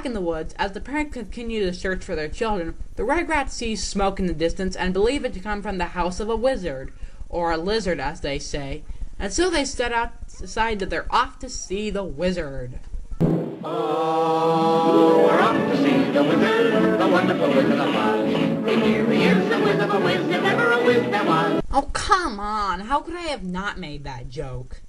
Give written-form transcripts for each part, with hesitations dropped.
Back in the woods, as the parents continue to search for their children, the Rugrats see smoke in the distance and believe it to come from the house of a wizard, or a lizard as they say, and so they set out to decide that they're off to see the wizard. Oh, we're off to see the wizard, the wonderful Wizard of Oz. And here he is, the whiz of a whiz, if ever a whiz there was. Oh, come on! How could I have not made that joke?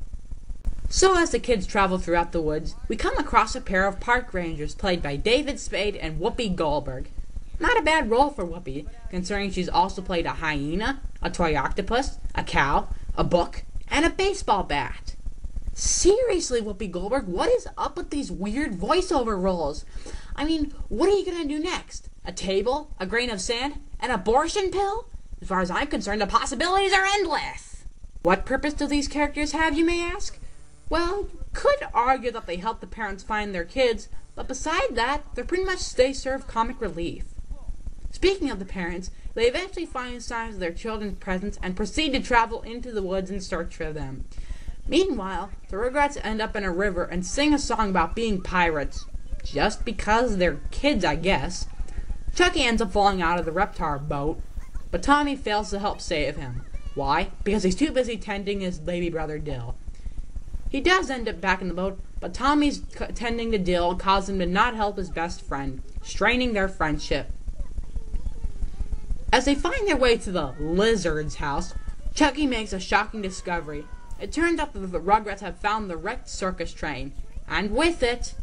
So as the kids travel throughout the woods, we come across a pair of park rangers played by David Spade and Whoopi Goldberg. Not a bad role for Whoopi, considering she's also played a hyena, a toy octopus, a cow, a book, and a baseball bat. Seriously, Whoopi Goldberg, what is up with these weird voiceover roles? I mean, what are you gonna do next? A table? A grain of sand? An abortion pill? As far as I'm concerned, the possibilities are endless! What purpose do these characters have, you may ask? Well, you could argue that they help the parents find their kids, but beside that, they serve comic relief. Speaking of the parents, they eventually find signs of their children's presence and proceed to travel into the woods in search for them. Meanwhile, the Rugrats end up in a river and sing a song about being pirates. Just because they're kids, I guess. Chucky ends up falling out of the reptar boat, but Tommy fails to help save him. Why? Because he's too busy tending his baby brother Dill. He does end up back in the boat, but Tommy's tending to Dill causes him to not help his best friend, straining their friendship. As they find their way to the lizard's house, Chucky makes a shocking discovery. It turns out that the Rugrats have found the wrecked circus train, and with it...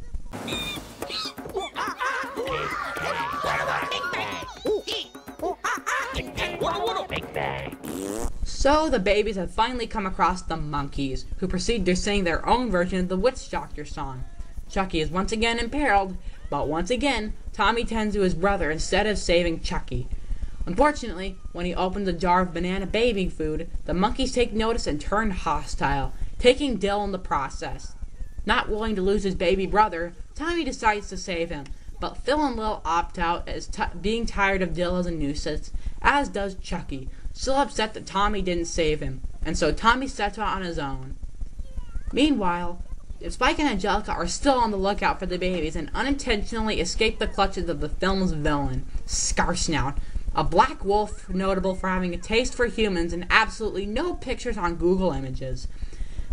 So the babies have finally come across the monkeys, who proceed to sing their own version of the Witch Doctor song. Chucky is once again imperiled, but once again, Tommy tends to his brother instead of saving Chucky. Unfortunately, when he opens a jar of banana baby food, the monkeys take notice and turn hostile, taking Dill in the process. Not willing to lose his baby brother, Tommy decides to save him, but Phil and Lil opt out as being tired of Dill as a nuisance, as does Chucky, still upset that Tommy didn't save him, and so Tommy sets out on his own. Meanwhile, Spike and Angelica are still on the lookout for the babies and unintentionally escape the clutches of the film's villain, Scarsnout, a black wolf notable for having a taste for humans and absolutely no pictures on Google Images.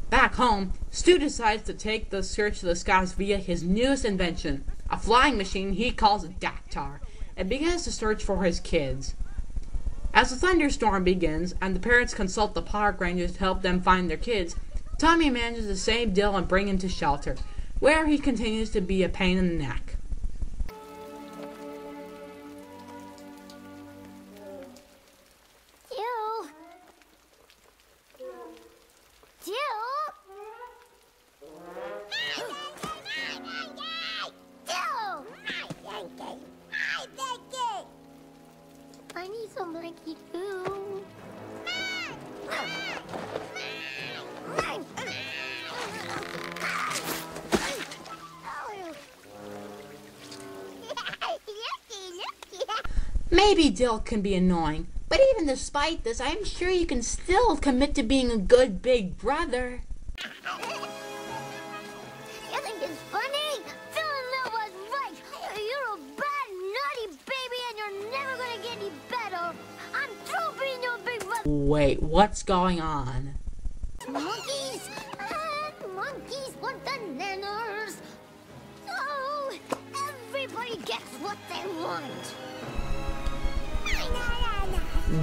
Back home, Stu decides to take the search to the skies via his newest invention, a flying machine he calls Dactar, and begins to search for his kids. As the thunderstorm begins and the parents consult the park rangers to help them find their kids, Tommy manages to save Dill and bring him to shelter, where he continues to be a pain in the neck. I need some blankie too. Maybe Dill can be annoying, but even despite this, I'm sure you can still commit to being a good big brother. You think it's funny? Phil and Lil was right. You're a bad, naughty baby, and you're never gonna get any better. I'm through being your big brother. Wait, what's going on? Monkeys and monkeys want the nanners. So everybody gets what they want.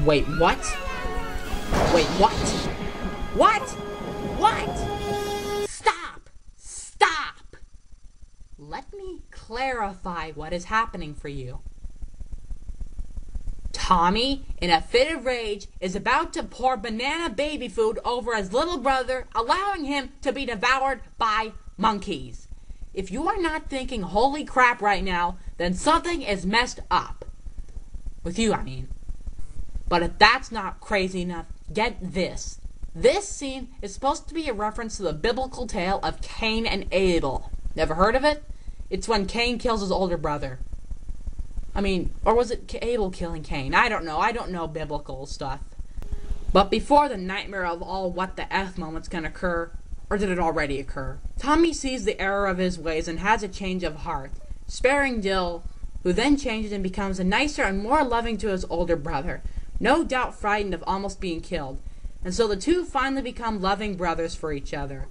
Wait, what? Wait, what? What? What? Stop! Stop! Let me clarify what is happening for you. Tommy, in a fit of rage, is about to pour banana baby food over his little brother, allowing him to be devoured by monkeys. If you are not thinking holy crap right now, then something is messed up. With you, I mean. But if that's not crazy enough, get this. This scene is supposed to be a reference to the biblical tale of Cain and Abel. Never heard of it? It's when Cain kills his older brother. I mean, or was it Abel killing Cain? I don't know biblical stuff. But before the nightmare of all what the F moments can occur, or did it already occur? Tommy sees the error of his ways and has a change of heart. sparing Dill, who then changes and becomes a nicer and more loving to his older brother, no doubt frightened of almost being killed. And so the two finally become loving brothers for each other.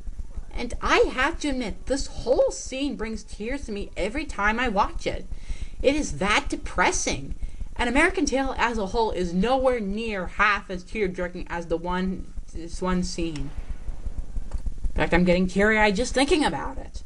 And I have to admit, this whole scene brings tears to me every time I watch it. It is that depressing. An American Tail as a whole is nowhere near half as tear-jerking as this one scene. In fact, I'm getting teary-eyed just thinking about it.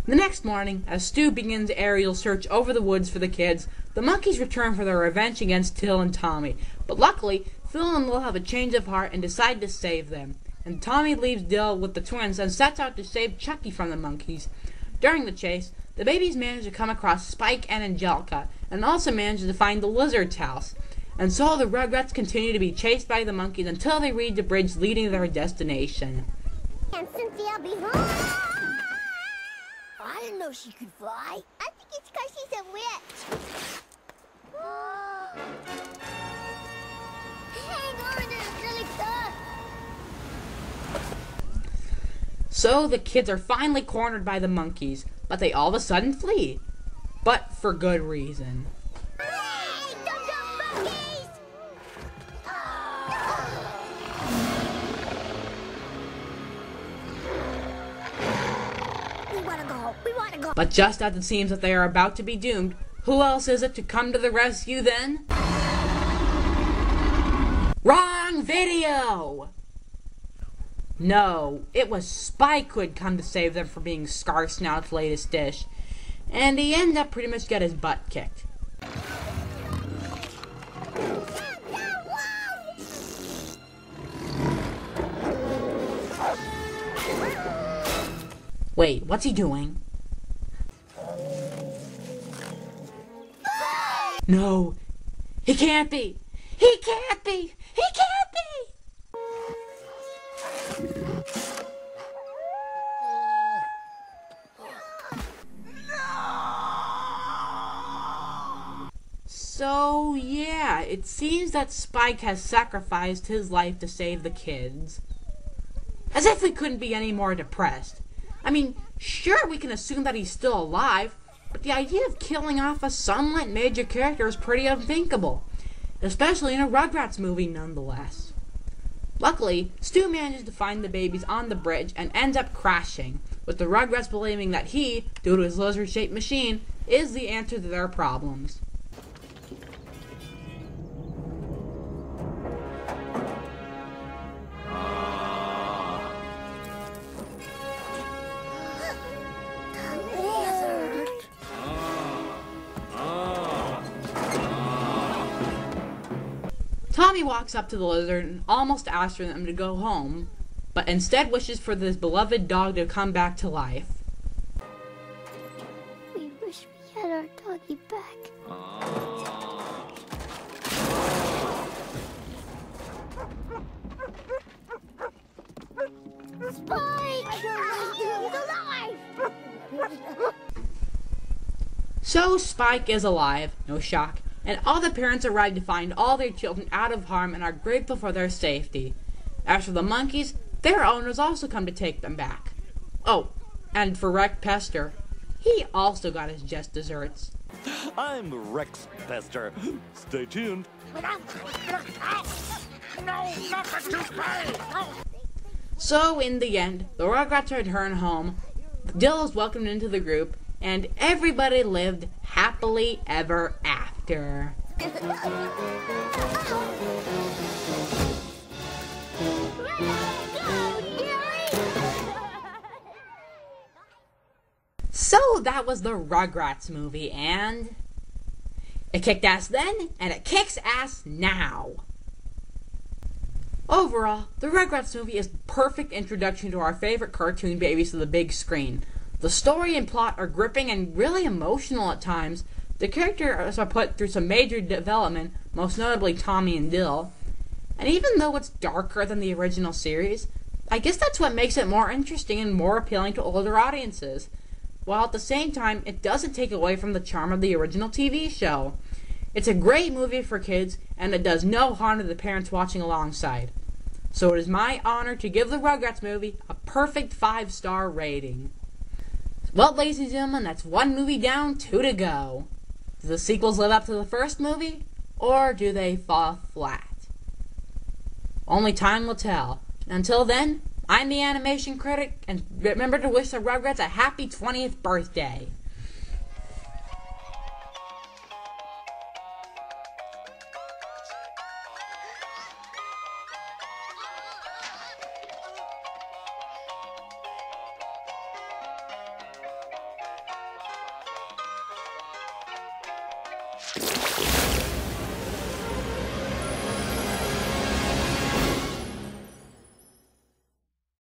The next morning, as Stu begins aerial search over the woods for the kids, the monkeys return for their revenge against Till and Tommy. But luckily, Phil and Lil have a change of heart and decide to save them. And Tommy leaves Dill with the twins and sets out to save Chucky from the monkeys. During the chase, the babies manage to come across Spike and Angelica, and also manage to find the lizard's house. And so the Rugrats continue to be chased by the monkeys until they reach the bridge leading to their destination. And Cynthia be home. I didn't know she could fly. I think it's because she's a witch. Hang on, Angelica. So the kids are finally cornered by the monkeys, but they all of a sudden flee. But for good reason. Hey, dum-dum monkeys! We wanna go. But just as it seems that they are about to be doomed, who else is it to come to the rescue then? Wrong video! No, it was Spike who had come to save them from being Scarsnout's latest dish. And he ended up pretty much got his butt kicked. Wait, what's he doing? No, he can't be! He can't be! He can't be! So, yeah, it seems that Spike has sacrificed his life to save the kids. As if we couldn't be any more depressed. I mean, sure, we can assume that he's still alive, but the idea of killing off a somewhat major character is pretty unthinkable. Especially in a Rugrats movie, nonetheless. Luckily, Stu manages to find the babies on the bridge and ends up crashing, with the Rugrats believing that he, due to his lizard-shaped machine, is the answer to their problems. Tommy walks up to the lizard and almost asks for them to go home, but instead wishes for this beloved dog to come back to life. We wish we had our doggy back. Spike! He's alive! So Spike is alive, no shock, and all the parents arrive to find all their children out of harm and are grateful for their safety. As for the monkeys, their owners also come to take them back. Oh, and for Rex Pester, he also got his just desserts. I'm Rex Pester. Stay tuned. So in the end, the Rugrats return home, Dill is welcomed into the group, and everybody lived happily ever after. So that was the Rugrats movie, and it kicked ass then, and it kicks ass now. Overall, the Rugrats movie is the perfect introduction to our favorite cartoon babies to the big screen. The story and plot are gripping and really emotional at times. The characters are put through some major development, most notably Tommy and Dill. And even though it's darker than the original series, I guess that's what makes it more interesting and more appealing to older audiences. While at the same time, it doesn't take away from the charm of the original TV show. It's a great movie for kids, and it does no harm to the parents watching alongside. So it is my honor to give the Rugrats movie a perfect 5-star rating. Well, ladies and gentlemen, that's one movie down, 2 to go. Do the sequels live up to the first movie, or do they fall flat? Only time will tell. Until then, I'm the Animation Critic, and remember to wish the Rugrats a happy 20th birthday.